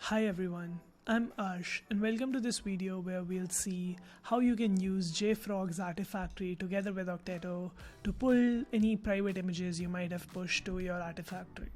Hi everyone, I'm Arsh and welcome to this video where we'll see how you can use JFrog's Artifactory together with Okteto to pull any private images you might have pushed to your Artifactory.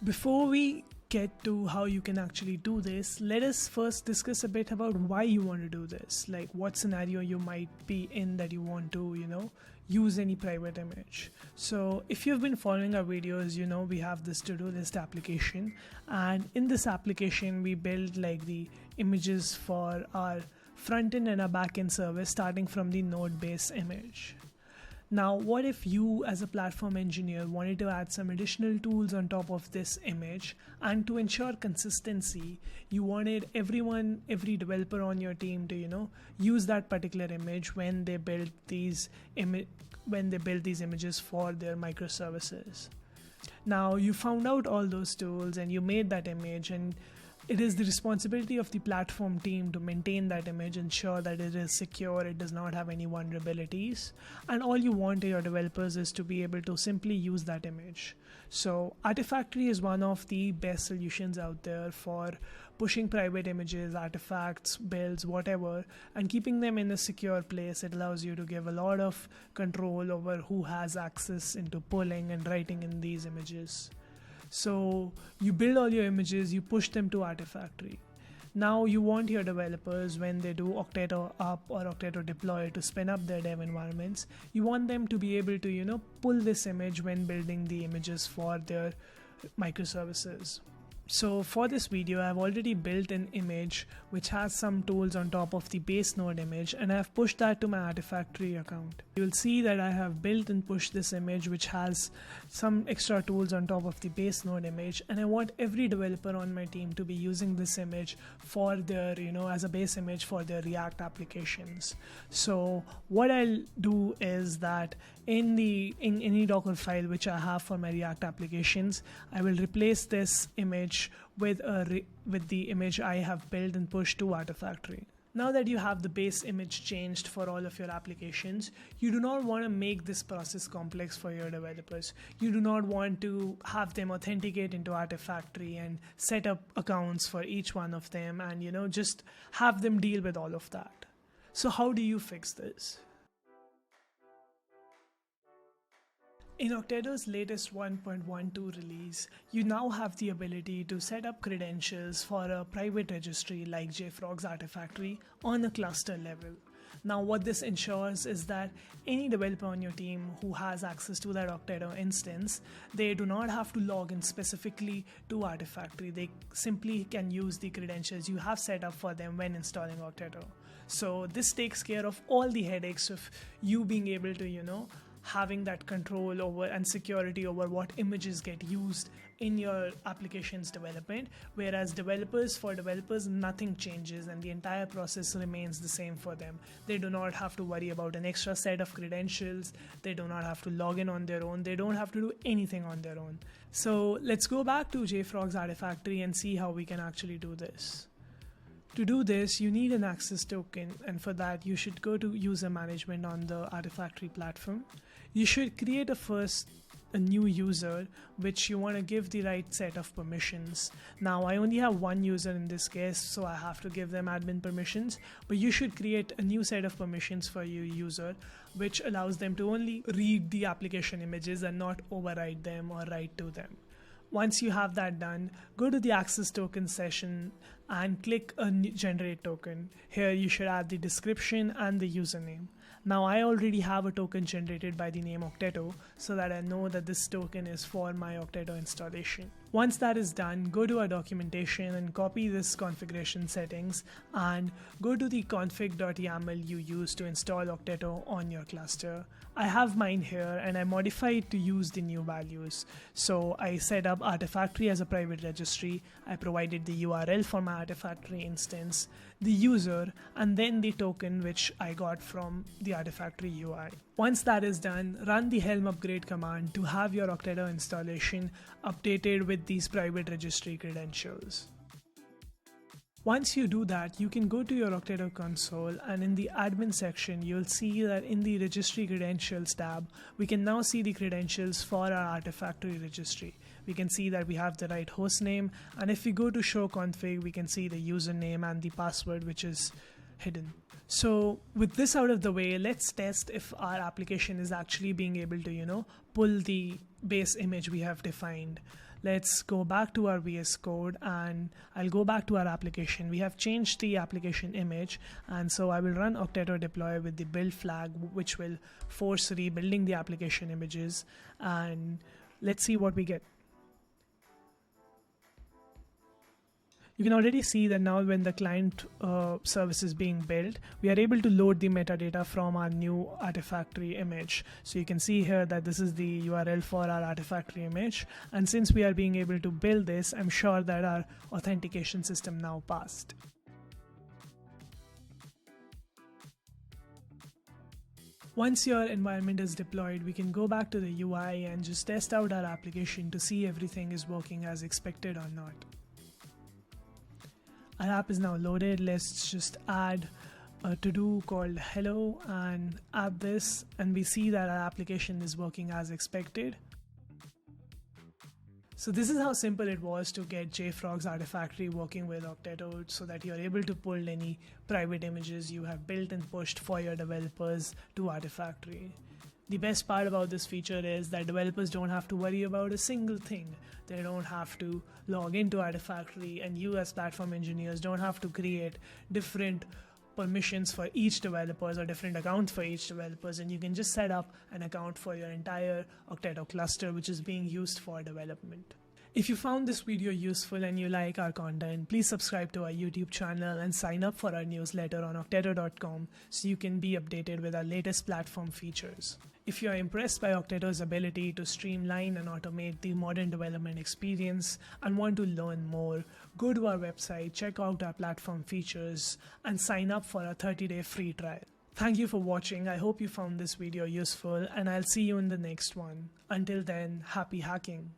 Before we get to how you can actually do this, let us first discuss a bit about why you want to do this, like what scenario you might be in that you want to, use any private image. So if you've been following our videos, we have this to-do list application, and in this application we build like the images for our front end and our back end service starting from the node base image. Now, what if you as a platform engineer wanted to add some additional tools on top of this image, and to ensure consistency, you wanted every developer on your team to, use that particular image when they build these images for their microservices. Now, you found out all those tools and you made that image, and it is the responsibility of the platform team to maintain that image, ensure that it is secure, it does not have any vulnerabilities, and all you want your developers is to be able to simply use that image. So Artifactory is one of the best solutions out there for pushing private images, artifacts, builds, whatever, and keeping them in a secure place. It allows you to give a lot of control over who has access into pulling and writing in these images. So you build all your images, you push them to Artifactory. Now you want your developers, when they do Okteto up or Okteto deploy to spin up their dev environments, you want them to be able to, pull this image when building the images for their microservices. So for this video, I've already built an image which has some tools on top of the base node image, and I've pushed that to my Artifactory account. You'll see that I have built and pushed this image which has some extra tools on top of the base node image, and I want every developer on my team to be using this image for their, as a base image for their React applications. So what I'll do is that in any Docker file which I have for my React applications, I will replace this image with the image I have built and pushed to Artifactory. Now that you have the base image changed for all of your applications, you do not want to make this process complex for your developers. You do not want to have them authenticate into Artifactory and set up accounts for each one of them and just have them deal with all of that. So how do you fix this? In Okteto's latest 1.12 release, you now have the ability to set up credentials for a private registry like JFrog's Artifactory on a cluster level. Now what this ensures is that any developer on your team who has access to that Okteto instance, they do not have to log in specifically to Artifactory. They simply can use the credentials you have set up for them when installing Okteto. So this takes care of all the headaches of you being able to, having that control over and security over what images get used in your application's development, whereas for developers nothing changes and the entire process remains the same for them. They do not have to worry about an extra set of credentials, they do not have to log in on their own, they don't have to do anything on their own. So let's go back to JFrog's Artifactory and see how we can actually do this. To do this, you need an access token, and for that you should go to user management on the Artifactory platform. You should create a new user which you want to give the right set of permissions. Now I only have one user in this case, so I have to give them admin permissions, but you should create a new set of permissions for your user which allows them to only read the application images and not override them or write to them. Once you have that done, go to the access token session and click generate token. Here you should add the description and the username. Now I already have a token generated by the name Okteto, so that I know that this token is for my Okteto installation. Once that is done, go to our documentation and copy this configuration settings and go to the config.yaml you use to install Okteto on your cluster. I have mine here and I modify it to use the new values. So I set up Artifactory as a private registry, I provided the URL for my Artifactory instance, the user, and then the token which I got from the Artifactory UI. Once that is done, run the Helm upgrade command to have your Okteto installation updated with these private registry credentials. Once you do that, you can go to your Okteto console, and in the admin section, you'll see that in the registry credentials tab, we can now see the credentials for our Artifactory registry. we can see that we have the right host name, and if we go to show config, we can see the username and the password, which is hidden. So with this out of the way, let's test if our application is actually being able to, pull the base image we have defined. Let's go back to our VS Code, and I'll go back to our application. We have changed the application image, and so I will run Okteto deploy with the build flag, which will force rebuilding the application images, and let's see what we get. You can already see that now when the client service is being built, we are able to load the metadata from our new Artifactory image. So you can see here that this is the URL for our Artifactory image. And since we are being able to build this, I'm sure that our authentication system now passed. Once your environment is deployed, we can go back to the UI and just test out our application to see everything is working as expected or not. Our app is now loaded. Let's just add a to-do called hello and add this, and we see that our application is working as expected. So this is how simple it was to get JFrog's Artifactory working with Okteto, so that you're able to pull any private images you have built and pushed for your developers to Artifactory. The best part about this feature is that developers don't have to worry about a single thing. They don't have to log into Artifactory, and you as platform engineers don't have to create different permissions for each developers or different accounts for each developers, and you can just set up an account for your entire Okteto cluster, which is being used for development. If you found this video useful and you like our content, please subscribe to our YouTube channel and sign up for our newsletter on okteto.com so you can be updated with our latest platform features. If you are impressed by Okteto's ability to streamline and automate the modern development experience and want to learn more, go to our website, check out our platform features, and sign up for a 30-day free trial. Thank you for watching. I hope you found this video useful, and I'll see you in the next one. Until then, happy hacking.